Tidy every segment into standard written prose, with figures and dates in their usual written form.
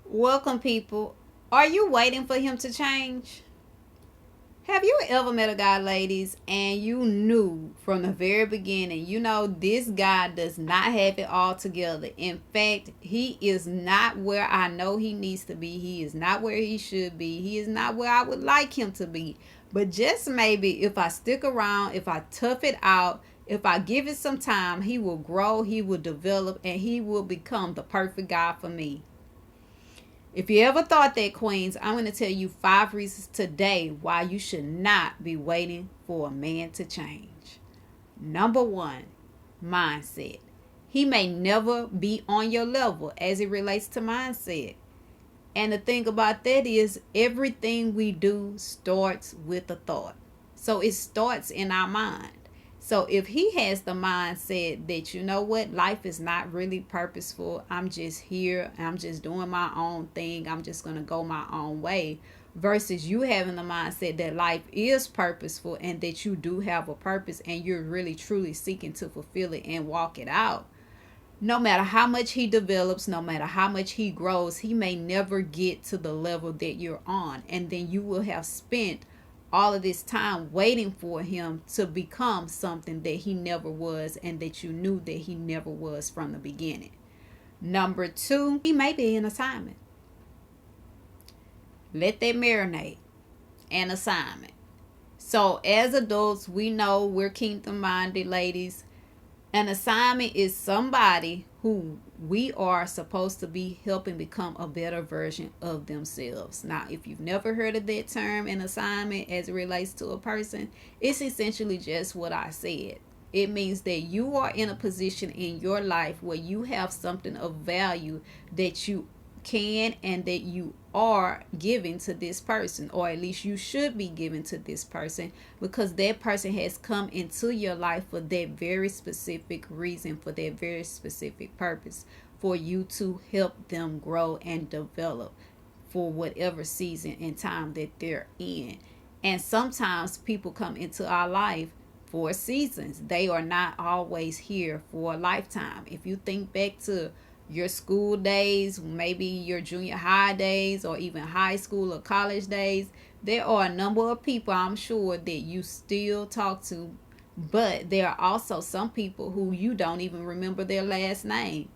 Welcome, people. Are you waiting for him to change? Have you ever met a guy, ladies, and you knew from the very beginning, this guy does not have it all together? In fact, he is not where I know he needs to be. He is not where he should be. He is not where I would like him to be. But just maybe if I stick around, if I tough it out, if I give it some time, he will grow, he will develop, and he will become the perfect guy for me. If you ever thought that, Queens, I'm going to tell you 5 reasons today why you should not be waiting for a man to change. Number one, mindset. He may never be on your level as it relates to mindset. And the thing about that is, everything we do starts with a thought. So it starts in our mind. So if he has the mindset that, you know what, life is not really purposeful, I'm just here, I'm just doing my own thing, I'm just going to go my own way, versus you having the mindset that life is purposeful and that you do have a purpose and you're really truly seeking to fulfill it and walk it out. No matter how much he develops, no matter how much he grows, he may never get to the level that you're on. And then you will have spent all of this time waiting for him to become something that he never was and that you knew that he never was from the beginning. Number two, he may be an assignment. Let that marinate. An assignment. So as adults, we know we're kingdom minded, ladies. An assignment is somebody who we are supposed to be helping become a better version of themselves. Now, if you've never heard of that term, an assignment, as it relates to a person, it's essentially just what I said. It means that you are in a position in your life where you have something of value that you can and that you are giving to this person, or at least you should be giving to this person, because that person has come into your life for that very specific reason, for that very specific purpose, for you to help them grow and develop for whatever season and time that they're in. And sometimes people come into our life for seasons. They are not always here for a lifetime. If you think back to your school days, maybe your junior high days, or even high school or college days, there are a number of people, I'm sure, that you still talk to, but there are also some people who you don't even remember their last name.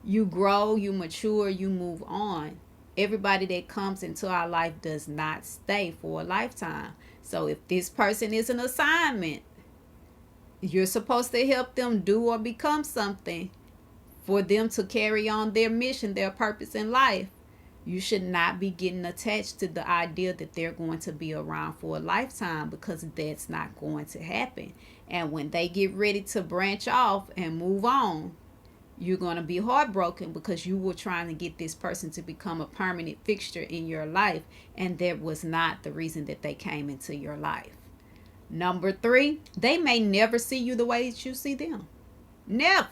You grow, you mature, you move on. Everybody that comes into our life does not stay for a lifetime. So if this person is an assignment, you're supposed to help them do or become something for them to carry on their mission, their purpose in life. You should not be getting attached to the idea that they're going to be around for a lifetime, because that's not going to happen. And when they get ready to branch off and move on, you're going to be heartbroken because you were trying to get this person to become a permanent fixture in your life, and that was not the reason that they came into your life. Number three, they may never see you the way that you see them. Never.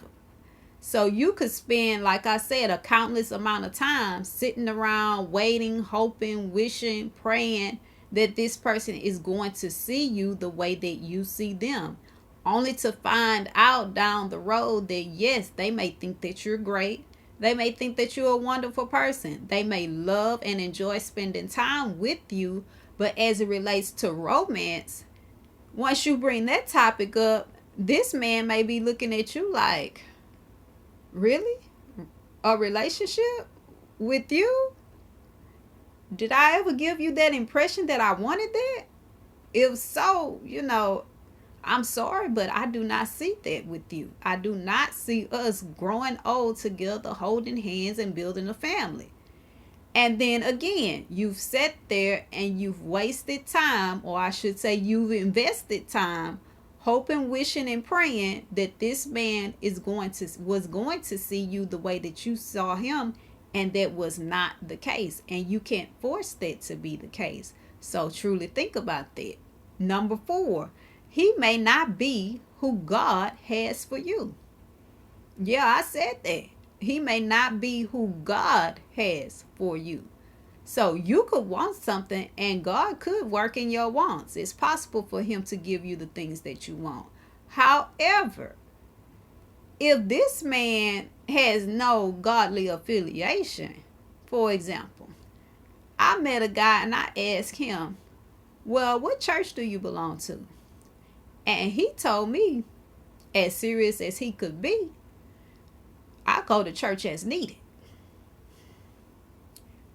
So you could spend, like I said, a countless amount of time sitting around waiting, hoping, wishing, praying that this person is going to see you the way that you see them, only to find out down the road that yes, they may think that you're great. They may think that you're a wonderful person. They may love and enjoy spending time with you. But as it relates to romance, once you bring that topic up, this man may be looking at you like, really? A relationship with you? Did I ever give you that impression that I wanted that? If so, I'm sorry, but I do not see that with you. I do not see us growing old together, holding hands and building a family. And then again, you've sat there and you've wasted time, or I should say, you've invested time hoping, wishing, and praying that this man was going to see you the way that you saw him, and that was not the case. And you can't force that to be the case. So truly think about that. Number four, he may not be who God has for you. Yeah, I said that. He may not be who God has for you. So you could want something and God could work in your wants. It's possible for him to give you the things that you want. However, if this man has no godly affiliation, For example, I met a guy and I asked him, well, what church do you belong to? And he told me, as serious as he could be, I go to church as needed.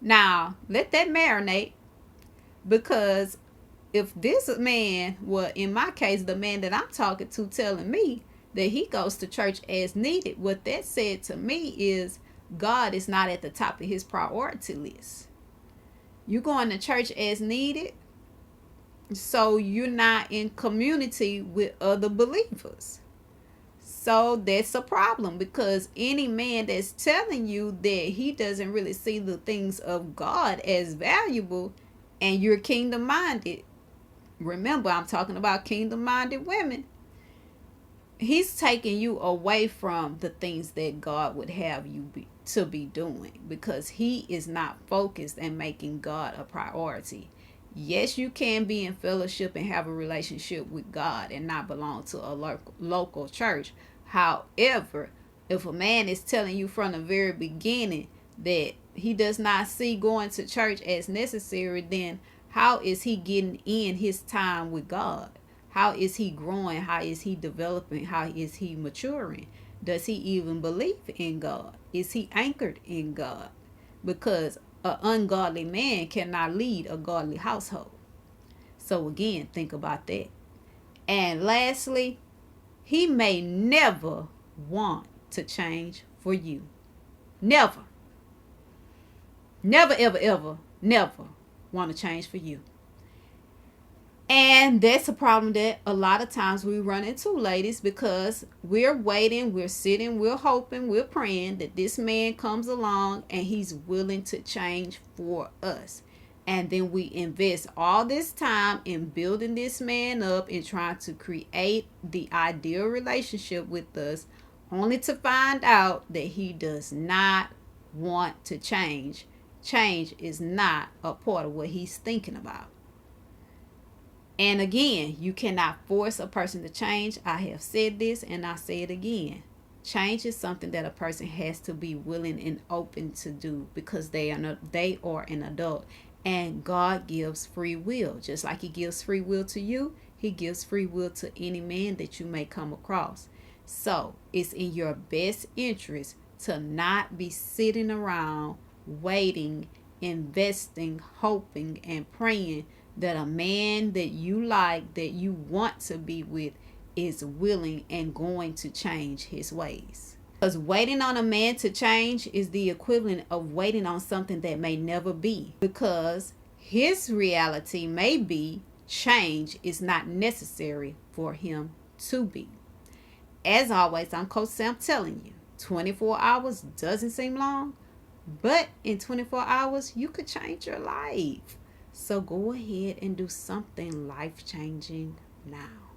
Now, let that marinate, because if this man, well, in my case, the man that I'm talking to telling me that he goes to church as needed, what that said to me is God is not at the top of his priority list. You going to church as needed, so you're not in community with other believers. So that's a problem, because any man that's telling you that he doesn't really see the things of God as valuable, and you're kingdom minded, remember I'm talking about kingdom minded women, he's taking you away from the things that God would have you to be doing, because he is not focused and making God a priority. Yes, you can be in fellowship and have a relationship with God and not belong to a local church. However, if a man is telling you from the very beginning that he does not see going to church as necessary, then how is he getting in his time with God? How is he growing? How is he developing? How is he maturing? Does he even believe in God? Is he anchored in God? Because an ungodly man cannot lead a godly household. So again, think about that. And lastly, he may never want to change for you. Never. Never, ever, ever, never want to change for you. And that's a problem that a lot of times we run into, ladies, because we're waiting, we're sitting, we're hoping, we're praying that this man comes along and he's willing to change for us. And then we invest all this time in building this man up and trying to create the ideal relationship with us, only to find out that he does not want to change. Change is not a part of what he's thinking about. And again, you cannot force a person to change. I have said this and I say it again. Change is something that a person has to be willing and open to do, because they are an adult. And God gives free will. Just like he gives free will to you, he gives free will to any man that you may come across. So it's in your best interest to not be sitting around waiting, investing, hoping, and praying that a man that you like, that you want to be with, is willing and going to change his ways. Because waiting on a man to change is the equivalent of waiting on something that may never be, because his reality may be change is not necessary for him to be. As always, I'm Coach Sam telling you, 24 hours doesn't seem long, but in 24 hours, you could change your life. So go ahead and do something life-changing now.